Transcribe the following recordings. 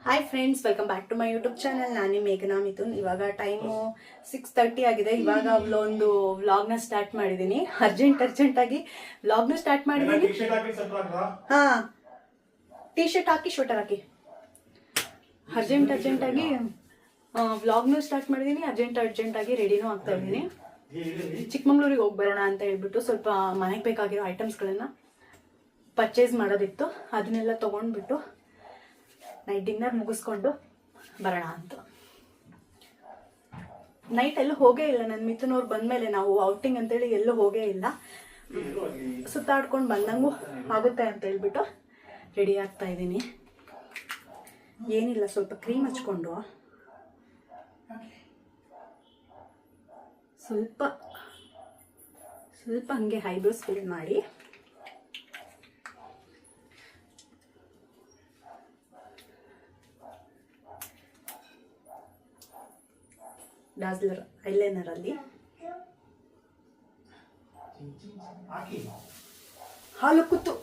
Hi friends, welcome back to my YouTube channel. ನಾನು ಮೇಘನಾ ಮಿಥುನ್. ಇವಾಗ ಟೈಮು 6:30 ಆಗಿದೆ. ಇವಾಗ ಒಂದು ವ್ಲಾಗ್ನ ಸ್ಟಾರ್ಟ್ ಮಾಡಿದ್ದೀನಿ. ಅರ್ಜೆಂಟಾಗಿ ವ್ಲಾಗ್ನ ಸ್ಟಾರ್ಟ್ ಮಾಡಿದ್ದೀನಿ. ಹಾಂ, ಟೀ ಶರ್ಟ್ ಹಾಕಿ ಶೂಟರ್ ಹಾಕಿ. ಅರ್ಜೆಂಟಾಗಿ ವ್ಲಾಗ್ನು ಸ್ಟಾರ್ಟ್ ಮಾಡಿದ್ದೀನಿ. ಅರ್ಜೆಂಟಾಗಿ ರೆಡಿನೂ ಆಗ್ತಾ ಇದ್ದೀನಿ. ಚಿಕ್ಕಮಂಗ್ಳೂರಿಗೆ ಹೋಗಿ ಬರೋಣ ಅಂತ ಹೇಳ್ಬಿಟ್ಟು ಸ್ವಲ್ಪ ಮನೆಗೆ ಬೇಕಾಗಿರೋ ಐಟಮ್ಸ್ಗಳನ್ನು ಪರ್ಚೇಸ್ ಮಾಡೋದಿತ್ತು. ಅದನ್ನೆಲ್ಲ ತೊಗೊಂಡ್ಬಿಟ್ಟು ನೈಟ್ ಡಿನ್ನರ್ ಮುಗಿಸ್ಕೊಂಡು ಬರೋಣ ಅಂತ. ನೈಟ್ ಎಲ್ಲೂ ಹೋಗೇ ಇಲ್ಲ. ನನ್ನ ಮಿಥುನ್ ಅವ್ರು ಬಂದಮೇಲೆ ನಾವು ಔಟಿಂಗ್ ಅಂತೇಳಿ ಎಲ್ಲೂ ಹೋಗೇ ಇಲ್ಲ. ಸುತ್ತಾಡ್ಕೊಂಡು ಬಂದಂಗೂ ಆಗುತ್ತೆ ಅಂತ ಹೇಳ್ಬಿಟ್ಟು ರೆಡಿ ಆಗ್ತಾ ಇದ್ದೀನಿ. ಏನಿಲ್ಲ, ಸ್ವಲ್ಪ ಕ್ರೀಮ್ ಹಚ್ಕೊಂಡು ಸ್ವಲ್ಪ ಹಂಗೆ ಐಬ್ರೋಸ್ ಫಿಲ್ ಮಾಡಿ ಡಾಸ್ಲರ್ ಐಲೈನರಲ್ಲಿ ಹಾಲು ಕೂತು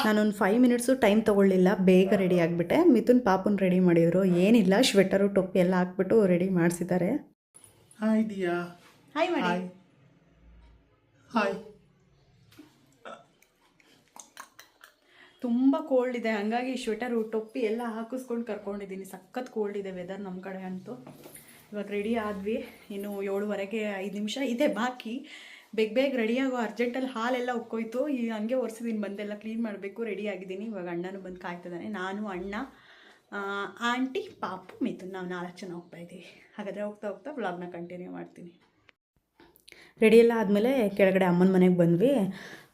ನಾನೊಂದು 5 ಮಿನಿಟ್ಸು ಟೈಮ್ ತೊಗೊಳ್ಳಿಲ್ಲ, ಬೇಗ ರೆಡಿ ಆಗಿಬಿಟ್ಟೆ. ಮಿಥುನ್ ಪಾಪುನ್ ರೆಡಿ ಮಾಡಿದರು. ಏನಿಲ್ಲ, ಶ್ವೆಟರು ಟೊಪ್ಪಿ ಎಲ್ಲ ಹಾಕ್ಬಿಟ್ಟು ರೆಡಿ ಮಾಡಿಸಿದ್ದಾರೆ. ಹಾಯ್ ದಿಯಾ. ಹಾಯ್ ಮಾಡಿ. ಹಾಯ್. ತುಂಬ ಕೋಲ್ಡ್ ಇದೆ, ಹಂಗಾಗಿ ಶ್ವೆಟರು ಟೊಪ್ಪಿ ಎಲ್ಲ ಹಾಕಿಸ್ಕೊಂಡು ಕರ್ಕೊಂಡಿದ್ದೀನಿ. ಸಖತ್ ಕೋಲ್ಡ್ ಇದೆ ವೆದರ್ ನಮ್ಮ ಕಡೆ ಅಂತೂ. ಇವಾಗ ರೆಡಿ ಆದ್ವಿ. ಇನ್ನು 7:15 5 ನಿಮಿಷ ಇದೆ ಬಾಕಿ. ಬೇಗ ರೆಡಿಯಾಗೋ ಅರ್ಜೆಂಟಲ್ಲಿ ಹಾಲೆಲ್ಲ ಉಕ್ಕೋಯ್ತು. ಹಂಗೆ ಒರೆಸಿದ್ದೀನಿ, ಬಂದೆಲ್ಲ ಕ್ಲೀನ್ ಮಾಡಬೇಕು. ರೆಡಿ ಆಗಿದ್ದೀನಿ. ಇವಾಗ ಅಣ್ಣನೂ ಬಂದು ಕಾಯ್ತಿದ್ದಾನೆ. ನಾನು, ಅಣ್ಣ, ಆಂಟಿ, ಪಾಪು, ಮಿಥುನ್, ನಾವು 4 ಜನ ಹೋಗ್ತಾ ಇದ್ದೀವಿ. ಹಾಗಾದರೆ ಹೋಗ್ತಾ ವ್ಲಾಗ್ನ ಕಂಟಿನ್ಯೂ ಮಾಡ್ತೀನಿ. ರೆಡಿ ಎಲ್ಲ ಆದಮೇಲೆ ಕೆಳಗಡೆ ಅಮ್ಮನ ಮನೆಗೆ ಬಂದ್ವಿ.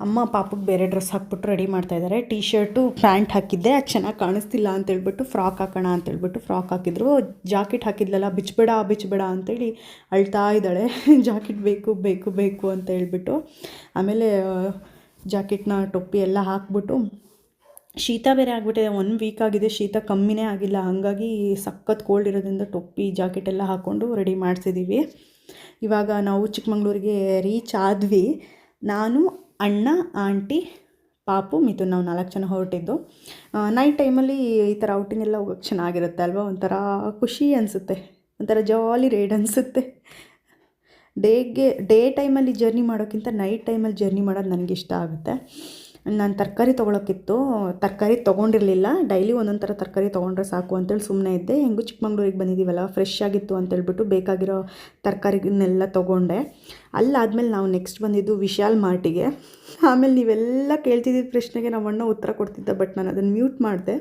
ಅಮ್ಮ ಪಾಪಕ್ಕೆ ಬೇರೆ ಡ್ರೆಸ್ ಹಾಕ್ಬಿಟ್ಟು ರೆಡಿ ಮಾಡ್ತಾಯಿದ್ದಾರೆ. ಟೀ ಶರ್ಟು ಪ್ಯಾಂಟ್ ಹಾಕಿದ್ದೆ, ಅದು ಚೆನ್ನಾಗಿ ಕಾಣಿಸ್ತಿಲ್ಲ ಅಂತೇಳ್ಬಿಟ್ಟು ಫ್ರಾಕ್ ಹಾಕೋಣ ಅಂತೇಳ್ಬಿಟ್ಟು ಫ್ರಾಕ್ ಹಾಕಿದ್ರು. ಜಾಕೆಟ್ ಹಾಕಿದ್ಲಲ್ಲ, ಬಿಚ್ಚಬೇಡ ಅಂತೇಳಿ ಅಳ್ತಾ ಇದ್ದಾಳೆ. ಜಾಕೆಟ್ ಬೇಕು ಅಂತ ಹೇಳ್ಬಿಟ್ಟು. ಆಮೇಲೆ ಜಾಕೆಟ್ನ ಟೊಪ್ಪಿ ಎಲ್ಲ ಹಾಕ್ಬಿಟ್ಟು, ಶೀತ ಬೇರೆ ಆಗಿಬಿಟ್ಟಿದೆ. 1 ವೀಕ್ ಆಗಿದೆ, ಶೀತ ಕಮ್ಮಿನೇ ಆಗಿಲ್ಲ. ಹಾಗಾಗಿ ಸಖತ್ ಕೋಲ್ಡ್ ಇರೋದ್ರಿಂದ ಟೊಪ್ಪಿ ಜಾಕೆಟ್ ಎಲ್ಲ ಹಾಕ್ಕೊಂಡು ರೆಡಿ ಮಾಡಿಸಿದ್ದೀವಿ. ಇವಾಗ ನಾವು ಚಿಕ್ಕಮಂಗ್ಳೂರಿಗೆ ರೀಚ್ ಆದ್ವಿ. ನಾನು, ಅಣ್ಣ, ಆಂಟಿ, ಪಾಪು, ಮಿಥುನ್, ನಾವು 4 ಜನ ಹೊರಟಿದ್ದು. ನೈಟ್ ಟೈಮಲ್ಲಿ ಈ ಥರ ಔಟಿಂಗ್ ಎಲ್ಲ ಹೋಗೋಕ್ಕೆ ಚೆನ್ನಾಗಿರುತ್ತೆ ಅಲ್ವಾ. ಒಂಥರ ಖುಷಿ ಅನಿಸುತ್ತೆ, ಒಂಥರ ಜಾಲಿ ರೈಡ್ ಅನಿಸುತ್ತೆ. ಡೇ ಟೈಮಲ್ಲಿ ಜರ್ನಿ ಮಾಡೋಕ್ಕಿಂತ ನೈಟ್ ಟೈಮಲ್ಲಿ ಜರ್ನಿ ಮಾಡೋದು ನನಗೆ ಇಷ್ಟ ಆಗುತ್ತೆ. ನಾನು ತರಕಾರಿ ತೊಗೊಳಕ್ಕಿತ್ತು, ತರಕಾರಿ ತೊಗೊಂಡಿರಲಿಲ್ಲ. ಡೈಲಿ ಒಂದೊಂದು ಥರ ತರಕಾರಿ ತೊಗೊಂಡ್ರೆ ಸಾಕು ಅಂತೇಳಿ ಸುಮ್ಮನೆ ಇದ್ದೆ. ಹೆಂಗೂ ಚಿಕ್ಕಮಂಗ್ಳೂರಿಗೆ ಬಂದಿದ್ದೀವಲ್ಲ, ಫ್ರೆಶ್ ಆಗಿತ್ತು ಅಂತೇಳ್ಬಿಟ್ಟು ಬೇಕಾಗಿರೋ ತರಕಾರಿಗಳನ್ನೆಲ್ಲ ತೊಗೊಂಡೆ. ಅಲ್ಲಾದಮೇಲೆ ನಾವು ನೆಕ್ಸ್ಟ್ ಬಂದಿದ್ದು ವಿಶಾಲ್ ಮಾರ್ಟಿಗೆ. ಆಮೇಲೆ ನೀವೆಲ್ಲ ಕೇಳ್ತಿದ್ದಿದ್ದ ಪ್ರಶ್ನೆಗೆ ನಮ್ಮ ಅಣ್ಣ ಉತ್ತರ ಕೊಡ್ತಿದ್ದೆ, ಬಟ್ ನಾನು ಅದನ್ನು ಮ್ಯೂಟ್ ಮಾಡಿದೆ.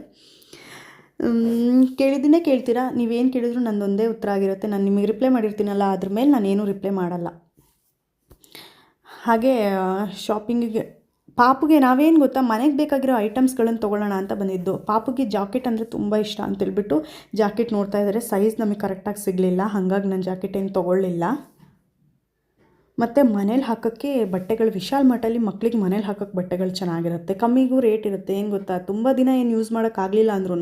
ಕೇಳಿದ್ದನ್ನೇ ಕೇಳ್ತೀರಾ, ನೀವೇನು ಕೇಳಿದ್ರು ನಂದೊಂದೇ ಉತ್ತರ ಆಗಿರುತ್ತೆ. ನಾನು ನಿಮಗೆ ರಿಪ್ಲೈ ಮಾಡಿರ್ತೀನಲ್ಲ, ಅದ್ರ ಮೇಲೆ ನಾನೇನು ರಿಪ್ಲೈ ಮಾಡಲ್ಲ. ಹಾಗೆ ಶಾಪಿಂಗಿಗೆ ಪಾಪುಗೆ ನಾವೇನು ಗೊತ್ತಾ, ಮನೆಗೆ ಬೇಕಾಗಿರೋ ಐಟಮ್ಸ್ಗಳನ್ನು ತೊಗೊಳ್ಳೋಣ ಅಂತ ಬಂದಿದ್ದು. ಪಾಪುಗೆ ಜಾಕೆಟ್ ಅಂದರೆ ತುಂಬ ಇಷ್ಟ ಅಂತೇಳ್ಬಿಟ್ಟು ಜಾಕೆಟ್ ನೋಡ್ತಾ ಇದ್ದಾರೆ. ಸೈಜ್ ನಮಗೆ ಕರೆಕ್ಟಾಗಿ ಸಿಗಲಿಲ್ಲ, ಹಾಗಾಗಿ ನಾನು ಜಾಕೆಟ್ ಏನು ತೊಗೊಳ್ಳಿಲ್ಲ. ಮತ್ತು ಮನೇಲಿ ಹಾಕೋಕ್ಕೆ ಬಟ್ಟೆಗಳು, ವಿಶಾಲ್ ಮಾರ್ಟಲ್ಲಿ ಮಕ್ಳಿಗೆ ಮನೇಲಿ ಹಾಕೋಕ್ಕೆ ಬಟ್ಟೆಗಳು ಚೆನ್ನಾಗಿರುತ್ತೆ, ಕಮ್ಮಿಗೂ ರೇಟ್ ಇರುತ್ತೆ. ಏನು ಗೊತ್ತಾ, ತುಂಬ ದಿನ ಏನು ಯೂಸ್ ಮಾಡೋಕ್ಕಾಗಲಿಲ್ಲ ಅಂದ್ರೂ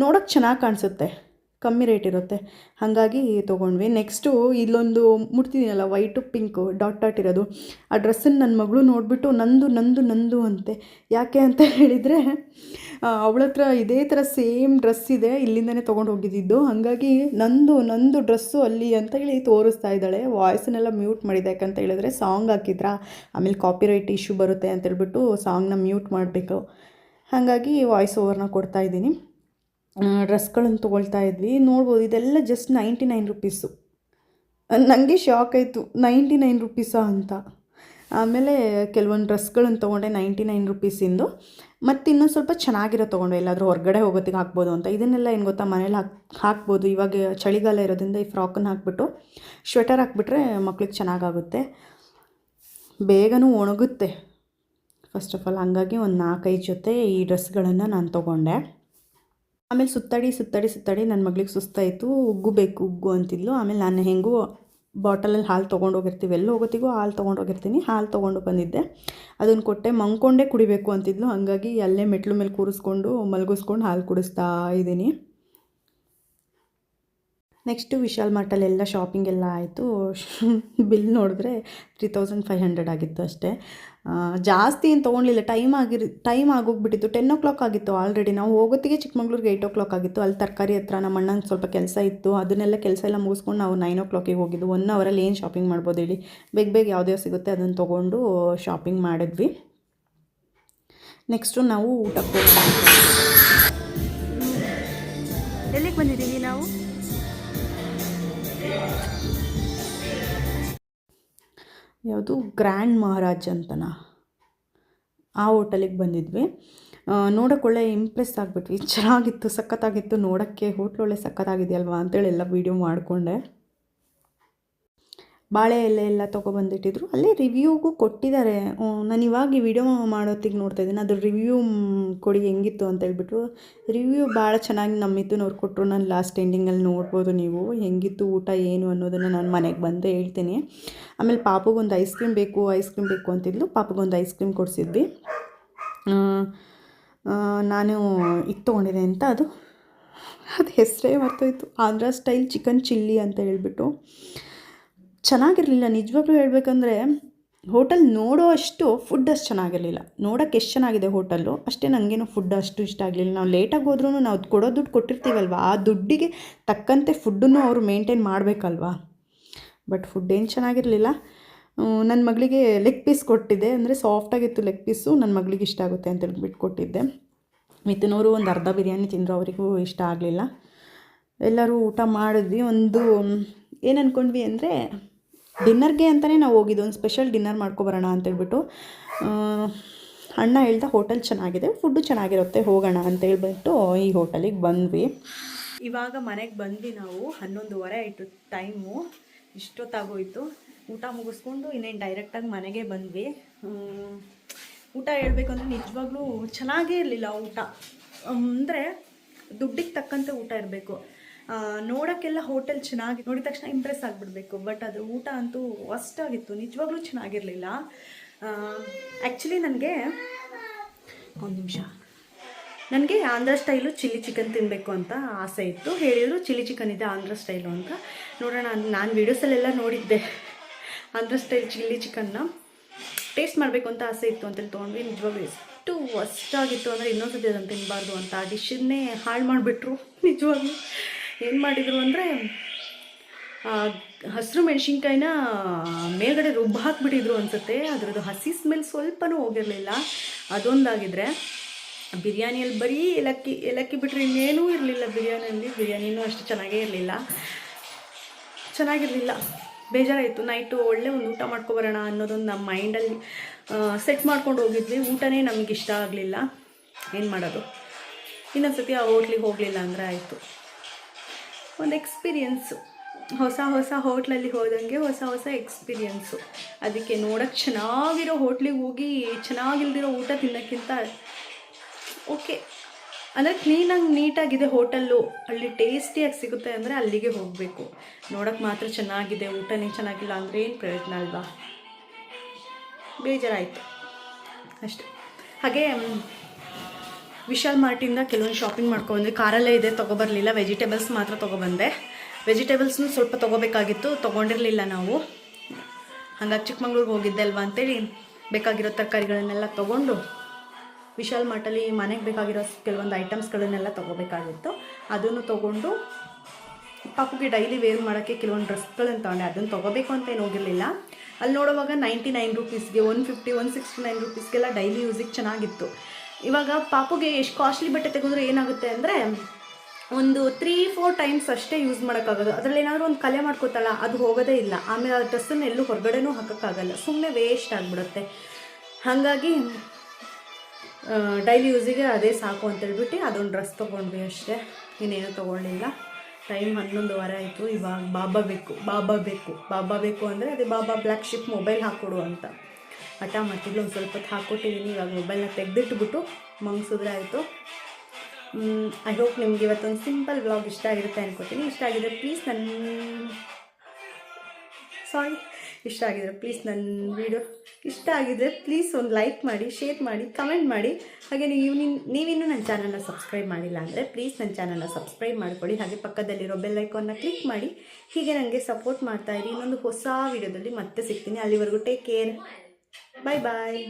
ನೋಡೋಕ್ಕೆ ಚೆನ್ನಾಗಿ ಕಾಣಿಸುತ್ತೆ, ಕಮ್ಮಿ ರೇಟ್ ಇರುತ್ತೆ. ಹಾಗಾಗಿ ತೊಗೊಂಡ್ವಿ. ನೆಕ್ಸ್ಟು ಇಲ್ಲೊಂದು ಮುಟ್ತಿದ್ದೀನಲ್ಲ, ವೈಟು ಪಿಂಕು ಡಾಟ್ ಇರೋದು, ಆ ಡ್ರೆಸ್ಸನ್ನು ನನ್ನ ಮಗಳು ನೋಡಿಬಿಟ್ಟು ನಂದು ಅಂತೆ. ಯಾಕೆ ಅಂತ ಹೇಳಿದರೆ, ಅವಳ ಹತ್ರ ಇದೇ ಥರ ಸೇಮ್ ಡ್ರೆಸ್ ಇದೆ, ಇಲ್ಲಿಂದನೇ ತೊಗೊಂಡು ಹೋಗಿದ್ದಿದ್ದು. ಹಾಗಾಗಿ ನಂದು ಡ್ರೆಸ್ಸು ಅಲ್ಲಿ ಅಂತ ಹೇಳಿ ತೋರಿಸ್ತಾ ಇದ್ದಾಳೆ. ವಾಯ್ಸನ್ನೆಲ್ಲ ಮ್ಯೂಟ್ ಮಾಡಿದೆ, ಯಾಕಂತ ಹೇಳಿದ್ರೆ ಸಾಂಗ್ ಹಾಕಿದ್ರಾ, ಆಮೇಲೆ ಕಾಪಿರೈಟ್ ಇಶ್ಯೂ ಬರುತ್ತೆ ಅಂತೇಳ್ಬಿಟ್ಟು ಸಾಂಗ್ನ ಮ್ಯೂಟ್ ಮಾಡಬೇಕು. ಹಾಗಾಗಿ ವಾಯ್ಸ್ ಓವರ್ನ ಕೊಡ್ತಾಯಿದ್ದೀನಿ. ಡ್ರೆಸ್ಗಳನ್ನು ತೊಗೊಳ್ತಾ ಇದ್ವಿ. ನೋಡ್ಬೋದು, ಇದೆಲ್ಲ ಜಸ್ಟ್ 99 ರುಪೀಸು. ನನಗೆ ಶಾಕ್ ಆಯಿತು, 99 ರುಪೀಸಾ ಅಂತ. ಆಮೇಲೆ ಕೆಲವೊಂದು ಡ್ರೆಸ್ಗಳನ್ನು ತೊಗೊಂಡೆ 99 ರುಪೀಸಿಂದು. ಮತ್ತು ಇನ್ನೊಂದು ಸ್ವಲ್ಪ ಚೆನ್ನಾಗಿರೋ ತೊಗೊಂಡು ಎಲ್ಲಾದರೂ ಹೊರಗಡೆ ಹೋಗೋತ್ತಿಗೆ ಹಾಕ್ಬೋದು ಅಂತ. ಇದನ್ನೆಲ್ಲ ಏನು ಗೊತ್ತಾ, ಮನೇಲಿ ಹಾಕ್ಬೋದು. ಇವಾಗ ಚಳಿಗಾಲ ಇರೋದ್ರಿಂದ ಈ ಫ್ರಾಕನ್ನು ಹಾಕ್ಬಿಟ್ಟು ಸ್ವೆಟರ್ ಹಾಕ್ಬಿಟ್ರೆ ಮಕ್ಳಿಗೆ ಚೆನ್ನಾಗಾಗುತ್ತೆ, ಬೇಗನೂ ಒಣಗುತ್ತೆ ಫಸ್ಟ್ ಆಫ್ ಆಲ್. ಹಾಗಾಗಿ ಒಂದು 4-5 ಜೊತೆ ಈ ಡ್ರೆಸ್ಗಳನ್ನು ನಾನು ತೊಗೊಂಡೆ. ಆಮೇಲೆ ಸುತ್ತಾಡಿ ನನ್ನ ಮಗಳಿಗೆ ಸುಸ್ತಾಯಿತು, ಉಗ್ಗು ಅಂತಿದ್ಲು. ಆಮೇಲೆ ನಾನು ಹೆಂಗೂ ಬಾಟಲಲ್ಲಿ ಹಾಲು ತೊಗೊಂಡೋಗಿರ್ತೀವಿ, ಎಲ್ಲಿ ಹೋಗೋತ್ತಿಗೂ ಹಾಲು ತೊಗೊಂಡೋಗಿರ್ತೀನಿ. ಹಾಲು ತೊಗೊಂಡು ಬಂದಿದ್ದೆ, ಅದನ್ನು ಕೊಟ್ಟೆ. ಮಂಗ್ಕೊಂಡೇ ಕುಡಿಬೇಕು ಅಂತಿದ್ಲು, ಹಾಗಾಗಿ ಅಲ್ಲೇ ಮೆಟ್ಲು ಮೇಲೆ ಕೂರಿಸ್ಕೊಂಡು ಮಲಗಿಸ್ಕೊಂಡು ಹಾಲು ಕುಡಿಸ್ತಾ ಇದ್ದೀನಿ. ನೆಕ್ಸ್ಟು ವಿಶಾಲ್ ಮಾರ್ಟಲ್ಲೆಲ್ಲ ಶಾಪಿಂಗ್ ಎಲ್ಲ ಆಯಿತು. ಬಿಲ್ ನೋಡಿದ್ರೆ 3500 ಆಗಿತ್ತು ಅಷ್ಟೇ. ಜಾಸ್ತಿ ಏನು ತೊಗೊಳ್ಲಿಲ್ಲ. ಟೈಮ್ ಆಗೋಗ್ಬಿಟ್ಟಿತ್ತು. 10 o'clock ಆಗಿತ್ತು ಆಲ್ರೆಡಿ. ನಾವು ಹೋಗೋತ್ತಿಗೆ ಚಿಕ್ಕಮಂಗ್ಳೂರಿಗೆ 8 o'clock ಆಗಿತ್ತು. ಅಲ್ಲಿ ತರಕಾರಿ ಹತ್ರ ನಮ್ಮ ಅಣ್ಣಂಗೆ ಸ್ವಲ್ಪ ಕೆಲಸ ಇತ್ತು, ಅದನ್ನೆಲ್ಲ ಕೆಲಸ ಎಲ್ಲ ಮುಗಿಸ್ಕೊಂಡು ನಾವು 9 o'clock ಹೋಗಿದ್ದು. 1 ಅವರಲ್ಲಿ ಏನು ಶಾಪಿಂಗ್ ಮಾಡ್ಬೋದು ಹೇಳಿ, ಬೇಗ ಯಾವುದೇ ಸಿಗುತ್ತೆ ಅದನ್ನು ತೊಗೊಂಡು ಶಾಪಿಂಗ್ ಮಾಡಿದ್ವಿ. ನೆಕ್ಸ್ಟು ನಾವು ಊಟಕ್ಕೆ ಎಲ್ಲಿಗೆ ಬಂದಿದ್ದೀವಿ ನಾವು? ಯಾವುದು ಗ್ರ್ಯಾಂಡ್ ಮಹಾರಾಜ್ ಅಂತನಾ, ಆ ಹೋಟೆಲಿಗೆ ಬಂದಿದ್ವಿ. ನೋಡೋಕೆ ಒಳ್ಳೆ ಇಂಪ್ರೆಸ್ ಆಗಿಬಿಟ್ವಿ. ಚೆನ್ನಾಗಿತ್ತು, ಸಖತ್ತಾಗಿತ್ತು ನೋಡೋಕ್ಕೆ. ಹೋಟ್ಲು ಒಳ್ಳೆ ಸಖತ್ತಾಗಿದೆಯಲ್ವಾ ಅಂತೇಳಿ ಎಲ್ಲ ವೀಡಿಯೋ ಮಾಡಿಕೊಂಡೆ. ಬಾಳೆ ಎಲೆ ಎಲ್ಲ ತೊಗೊಬಂದಿಟ್ಟಿದ್ರು. ಅಲ್ಲೇ ರಿವ್ಯೂಗೂ ಕೊಟ್ಟಿದ್ದಾರೆ. ನಾನು ಇವಾಗ ಈ ವಿಡಿಯೋ ಮಾಡೋತ್ತಿಗೆ ನೋಡ್ತಾಯಿದ್ದೀನಿ, ಅದ್ರ ರಿವ್ಯೂ ಕೊಡಿ ಹೆಂಗಿತ್ತು ಅಂತೇಳ್ಬಿಟ್ಟು. ರಿವ್ಯೂ ಭಾಳ ಚೆನ್ನಾಗಿ ನಮ್ಮ ಮಿಥುನವ್ರು ಕೊಟ್ಟರು. ನಾನು ಲಾಸ್ಟ್ ಎಂಡಿಂಗಲ್ಲಿ ನೋಡ್ಬೋದು ನೀವು ಹೆಂಗಿತ್ತು ಊಟ ಏನು ಅನ್ನೋದನ್ನು ನಾನು ಮನೆಗೆ ಬಂದೇ ಹೇಳ್ತೀನಿ. ಆಮೇಲೆ ಪಾಪುಗೊಂದು ಐಸ್ ಕ್ರೀಮ್ ಬೇಕು ಅಂತಿದ್ಲು. ಪಾಪುಗೊಂದು ಐಸ್ ಕ್ರೀಮ್ ಕೊಡಿಸಿದ್ವಿ. ನಾನು ಇದು ತೊಗೊಂಡಿದ್ದೆ ಅಂತ ಅದು ಹೆಸರೇ ಮರ್ತೋಯ್ತು. ಆಂಧ್ರ ಸ್ಟೈಲ್ ಚಿಕನ್ ಚಿಲ್ಲಿ ಅಂತ ಹೇಳ್ಬಿಟ್ಟು. ಚೆನ್ನಾಗಿರಲಿಲ್ಲ ನಿಜವಾಗ್ಲೂ ಹೇಳಬೇಕಂದ್ರೆ. ಹೋಟೆಲ್ ನೋಡೋ ಅಷ್ಟು ಫುಡ್ ಅಷ್ಟು ಚೆನ್ನಾಗಿರಲಿಲ್ಲ. ನೋಡೋಕ್ಕೆ ಎಷ್ಟು ಚೆನ್ನಾಗಿದೆ ಹೋಟೆಲ್ಲು, ಅಷ್ಟೇ ನನಗೇನು ಫುಡ್ ಅಷ್ಟು ಇಷ್ಟ ಆಗಲಿಲ್ಲ. ನಾವು ಲೇಟಾಗಿ ಹೋದ್ರೂ ನಾವು ಕೊಡೋ ದುಡ್ಡು ಕೊಟ್ಟಿರ್ತೀವಲ್ವ, ಆ ದುಡ್ಡಿಗೆ ತಕ್ಕಂತೆ ಫುಡ್ಡನ್ನು ಅವರು ಮೇಂಟೈನ್ ಮಾಡಬೇಕಲ್ವಾ. ಬಟ್ ಫುಡ್ ಏನು ಚೆನ್ನಾಗಿರಲಿಲ್ಲ. ನನ್ನ ಮಗಳಿಗೆ ಲೆಗ್ ಪೀಸ್ ಕೊಟ್ಟಿದ್ದೆ, ಅಂದರೆ ಸಾಫ್ಟಾಗಿತ್ತು ಲೆಗ್ ಪೀಸು. ನನ್ನ ಮಗಳಿಗೆ ಇಷ್ಟ ಆಗುತ್ತೆ ಅಂತ ಹೇಳ್ಬಿಟ್ಟು ಕೊಟ್ಟಿದ್ದೆ. ಮಿಥುನವರು ಒಂದು ಅರ್ಧ ಬಿರಿಯಾನಿ ತಿಂದರು, ಅವರಿಗೂ ಇಷ್ಟ ಆಗಲಿಲ್ಲ. ಎಲ್ಲರೂ ಊಟ ಮಾಡಿದ್ವಿ. ಏನು ಅಂದ್ಕೊಂಡ್ವಿ ಅಂದರೆ, ಡಿನ್ನರ್ಗೆ ಅಂತಲೇ ನಾವು ಹೋಗಿದ್ದು, ಒಂದು ಸ್ಪೆಷಲ್ ಡಿನ್ನರ್ ಮಾಡ್ಕೊಬರೋಣ ಅಂತೇಳ್ಬಿಟ್ಟು. ಅಣ್ಣ ಹೇಳ್ದ ಹೋಟೆಲ್ ಚೆನ್ನಾಗಿದೆ, ಫುಡ್ಡು ಚೆನ್ನಾಗಿರುತ್ತೆ, ಹೋಗೋಣ ಅಂತೇಳ್ಬಿಟ್ಟು ಈ ಹೋಟೆಲಿಗೆ ಬಂದ್ವಿ. ಇವಾಗ ಮನೆಗೆ ಬಂದ್ವಿ ನಾವು. 11:15 ಆಯಿತು ಟೈಮು. ಇಷ್ಟೊತ್ತಾಗೋಯಿತು. ಊಟ ಮುಗಿಸ್ಕೊಂಡು ಇನ್ನೇನು ಡೈರೆಕ್ಟಾಗಿ ಮನೆಗೆ ಬಂದ್ವಿ. ಊಟ ಹೇಳ್ಬೇಕಂದ್ರೆ ನಿಜವಾಗ್ಲೂ ಚೆನ್ನಾಗೇ ಇರಲಿಲ್ಲ ಊಟ. ಅಂದರೆ ದುಡ್ಡಿಗೆ ತಕ್ಕಂತೆ ಊಟ ಇರಬೇಕು. ನೋಡೋಕ್ಕೆಲ್ಲ ಹೋಟೆಲ್ ಚೆನ್ನಾಗಿ ನೋಡಿದ ತಕ್ಷಣ ಇಂಪ್ರೆಸ್ ಆಗಿಬಿಡ್ಬೇಕು. ಬಟ್ ಅದು ಊಟ ಅಂತೂ ವರ್ಸ್ಟಾಗಿತ್ತು, ನಿಜವಾಗ್ಲೂ ಚೆನ್ನಾಗಿರಲಿಲ್ಲ. ಆ್ಯಕ್ಚುಲಿ ನನಗೆ ನನಗೆ ಆಂಧ್ರ ಸ್ಟೈಲು ಚಿಲ್ಲಿ ಚಿಕನ್ ತಿನ್ನಬೇಕು ಅಂತ ಆಸೆ ಇತ್ತು. ಹೇಳಿದರು ಚಿಲ್ಲಿ ಚಿಕನ್ ಇದೆ ಆಂಧ್ರ ಸ್ಟೈಲು ಅಂತ. ನೋಡೋಣ, ನಾನು ವೀಡಿಯೋಸಲ್ಲೆಲ್ಲ ನೋಡಿದ್ದೆ ಆಂಧ್ರ ಸ್ಟೈಲ್ ಚಿಲ್ಲಿ ಚಿಕನ್ನ. ಟೇಸ್ಟ್ ಮಾಡಬೇಕು ಅಂತ ಆಸೆ ಇತ್ತು ಅಂತೇಳಿ ತೊಗೊಂಡ್ವಿ. ನಿಜವಾಗ್ಲೂ ಎಷ್ಟು ವರ್ಸ್ಟಾಗಿತ್ತು ಅಂದರೆ ಇನ್ನೊಂದ್ಸತಿ ಅದನ್ನು ತಿನ್ನಬಾರ್ದು ಅಂತ ಆ ಡಿಶನ್ನೇ ಹಾಳು ಮಾಡಿಬಿಟ್ರು. ನಿಜವಾಗ್ಲೂ ಏನು ಮಾಡಿದರು ಅಂದರೆ, ಹಸಿರು ಮೆಣಸಿನ್ಕಾಯಿನ ಮೇಲ್ಗಡೆ ರುಬ್ಬ ಹಾಕಿಬಿಟ್ಟಿದ್ರು ಅನಿಸುತ್ತೆ. ಅದರದ್ದು ಹಸಿ ಸ್ಮೆಲ್ ಸ್ವಲ್ಪನೂ ಹೋಗಿರಲಿಲ್ಲ. ಅದೊಂದಾಗಿದ್ದರೆ ಬಿರಿಯಾನಿಯಲ್ಲಿ ಬರೀ ಏಲಕ್ಕಿ ಬಿಟ್ಟರೆ ಇನ್ನೇನೂ ಇರಲಿಲ್ಲ ಬಿರಿಯಾನಿನೂ ಅಷ್ಟು ಚೆನ್ನಾಗೇ ಚೆನ್ನಾಗಿರಲಿಲ್ಲ. ಬೇಜಾರಾಯಿತು. ನೈಟು ಒಳ್ಳೆ ಒಂದು ಊಟ ಮಾಡ್ಕೊಬರೋಣ ಅನ್ನೋದೊಂದು ನಮ್ಮ ಮೈಂಡಲ್ಲಿ ಸೆಟ್ ಮಾಡ್ಕೊಂಡು ಹೋಗಿದ್ವಿ. ಊಟನೇ ನಮಗೆ ಇಷ್ಟ ಆಗಲಿಲ್ಲ. ಏನು ಮಾಡೋದು, ಇನ್ನೊಂದು ಸತಿ ಆ ಹೋಟ್ಲಿಗೆ ಹೋಗಲಿಲ್ಲ ಅಂದರೆ ಆಯಿತು. ಒಂದು ಎಕ್ಸ್ಪೀರಿಯೆನ್ಸು, ಹೊಸ ಹೋಟ್ಲಲ್ಲಿ ಹೋದಂಗೆ ಹೊಸ ಎಕ್ಸ್ಪೀರಿಯೆನ್ಸು. ಅದಕ್ಕೆ ನೋಡೋಕ್ಕೆ ಚೆನ್ನಾಗಿರೋ ಹೋಟ್ಲಿಗೆ ಹೋಗಿ ಚೆನ್ನಾಗಿಲ್ದಿರೋ ಊಟ ತಿನ್ನೋಕ್ಕಿಂತ ಓಕೆ ಅಂದರೆ ಕ್ಲೀನಾಗಿ ನೀಟಾಗಿದೆ ಹೋಟೆಲ್ಲು, ಅಲ್ಲಿ ಟೇಸ್ಟಿಯಾಗಿ ಸಿಗುತ್ತೆ ಅಂದರೆ ಅಲ್ಲಿಗೆ ಹೋಗಬೇಕು. ನೋಡೋಕ್ಕೆ ಮಾತ್ರ ಚೆನ್ನಾಗಿದೆ, ಊಟನೇ ಚೆನ್ನಾಗಿಲ್ಲ ಅಂದರೆ ಏನು ಪ್ರಯೋಜನ ಅಲ್ವಾ. ಬೇಜಾರಾಯಿತು ಅಷ್ಟೆ. ಹಾಗೆ ವಿಶಾಲ್ ಮಾರ್ಟಿಂದ ಕೆಲವೊಂದು ಶಾಪಿಂಗ್ ಮಾಡ್ಕೊಂಡ್ಬಂದ್ವಿ. ಕಾರಲ್ಲೇ ಇದೆ, ತೊಗೊಬರಲಿಲ್ಲ. ವೆಜಿಟೇಬಲ್ಸ್ ಮಾತ್ರ ತೊಗೊಬಂದೆ. ವೆಜಿಟೇಬಲ್ಸ್ನು ಸ್ವಲ್ಪ ತೊಗೋಬೇಕಾಗಿತ್ತು, ತೊಗೊಂಡಿರಲಿಲ್ಲ ನಾವು. ಹಾಗಾಗಿ ಚಿಕ್ಕಮಂಗ್ಳೂರಿಗೆ ಹೋಗಿದ್ದೆ ಅಲ್ವಾ ಅಂತೇಳಿ ಬೇಕಾಗಿರೋ ತರಕಾರಿಗಳನ್ನೆಲ್ಲ ತೊಗೊಂಡು ವಿಶಾಲ್ ಮಾರ್ಟಲ್ಲಿ ಮನೆಗೆ ಬೇಕಾಗಿರೋ ಕೆಲವೊಂದು ಐಟಮ್ಸ್ಗಳನ್ನೆಲ್ಲ ತೊಗೋಬೇಕಾಗಿತ್ತು. ಅದನ್ನು ತೊಗೊಂಡು ಪಾಪುಗೆ ಡೈಲಿ ವೇರ್ ಮಾಡೋಕ್ಕೆ ಕೆಲವೊಂದು ಡ್ರೆಸ್ಗಳನ್ನು ತೊಗೊಂಡೆ. ಅದನ್ನು ತೊಗೋಬೇಕು ಅಂತ ಏನು ಹೋಗಿರಲಿಲ್ಲ. ಅಲ್ಲಿ ನೋಡುವಾಗ 99 ರೂಪೀಸ್ಗೆ, 150, 169 ರೂಪೀಸ್ಗೆಲ್ಲ ಡೈಲಿ ಯೂಸಿಗೆ ಚೆನ್ನಾಗಿತ್ತು. ಇವಾಗ ಪಾಪುಗೆ ಎಷ್ಟು ಕಾಸ್ಟ್ಲಿ ಬಟ್ಟೆ ತೆಗೆದ್ರೆ ಏನಾಗುತ್ತೆ ಅಂದರೆ, ಒಂದು 3-4 ಟೈಮ್ಸ್ ಅಷ್ಟೇ ಯೂಸ್ ಮಾಡೋಕ್ಕಾಗೋದು. ಅದರಲ್ಲಿ ಏನಾದರೂ ಒಂದು ಕಲೆ ಮಾಡ್ಕೋತಾಳ, ಅದು ಹೋಗೋದೇ ಇಲ್ಲ. ಆಮೇಲೆ ಆ ಡ್ರೆಸ್ಸನ್ನು ಎಲ್ಲೂ ಹೊರಗಡೆನೂ ಹಾಕೋಕ್ಕಾಗಲ್ಲ, ಸುಮ್ಮನೆ ವೇಸ್ಟ್ ಆಗಿಬಿಡುತ್ತೆ. ಹಾಗಾಗಿ ಡೈಲಿ ಯೂಸಿಗೆ ಅದೇ ಸಾಕು ಅಂತೇಳ್ಬಿಟ್ಟು ಅದೊಂದು ಡ್ರೆಸ್ ತೊಗೊಂಡ್ವಿ ಅಷ್ಟೇ, ಇನ್ನೇನು ತೊಗೊಳ್ಳಿಲ್ಲ. ಟೈಮ್ 11:15 ಆಯಿತು. ಇವಾಗ ಬಾಬಾ ಬೇಕು ಅಂದರೆ ಅದೇ ಬಾಬಾ ಬ್ಲ್ಯಾಕ್ ಶಿಪ್ ಮೊಬೈಲ್ ಹಾಕ್ಕೊಡು ಅಂತ ಹಠ ಮಾಡ್ತಿದ್ಲು. ಒಂದು ಸ್ವಲ್ಪ ಹೊತ್ತು ಹಾಕ್ಕೊಟ್ಟಿದ್ದೀನಿ. ಇವಾಗ ಮೊಬೈಲ್ನ ತೆಗೆದಿಟ್ಬಿಟ್ಟು ಮಂಗಿಸಿದ್ರೆ ಆಯಿತು. ಐ ಹೋಪ್ ನಿಮ್ಗೆ ಇವತ್ತೊಂದು ಸಿಂಪಲ್ ವ್ಲಾಗ್ ಇಷ್ಟ ಆಗಿರುತ್ತೆ ಅನ್ಕೋತೀನಿ. ಇಷ್ಟ ಆಗಿದ್ರೆ ಪ್ಲೀಸ್ ಒಂದು ಲೈಕ್ ಮಾಡಿ, ಶೇರ್ ಮಾಡಿ, ಕಮೆಂಟ್ ಮಾಡಿ. ಹಾಗೆ ನೀವಿನ್ನೂ ನನ್ನ ಚಾನಲ್ನ ಸಬ್ಸ್ಕ್ರೈಬ್ ಮಾಡಿಲ್ಲ ಅಂದರೆ ಪ್ಲೀಸ್ ನನ್ನ ಚಾನಲ್ನ ಸಬ್ಸ್ಕ್ರೈಬ್ ಮಾಡ್ಕೊಳ್ಳಿ. ಹಾಗೆ ಪಕ್ಕದಲ್ಲಿರೋ ಬೆಲ್ ಐಕಾನ್ನ ಕ್ಲಿಕ್ ಮಾಡಿ. ಹೀಗೆ ನನಗೆ ಸಪೋರ್ಟ್ ಮಾಡ್ತಾಯಿರಿ. ಇನ್ನೊಂದು ಹೊಸ ವೀಡಿಯೋದಲ್ಲಿ ಮತ್ತೆ ಸಿಗ್ತೀನಿ. ಅಲ್ಲಿವರೆಗೂ ಟೇಕ್ ಕೇರ್. ಬಾಯ್ ಬಾಯ್.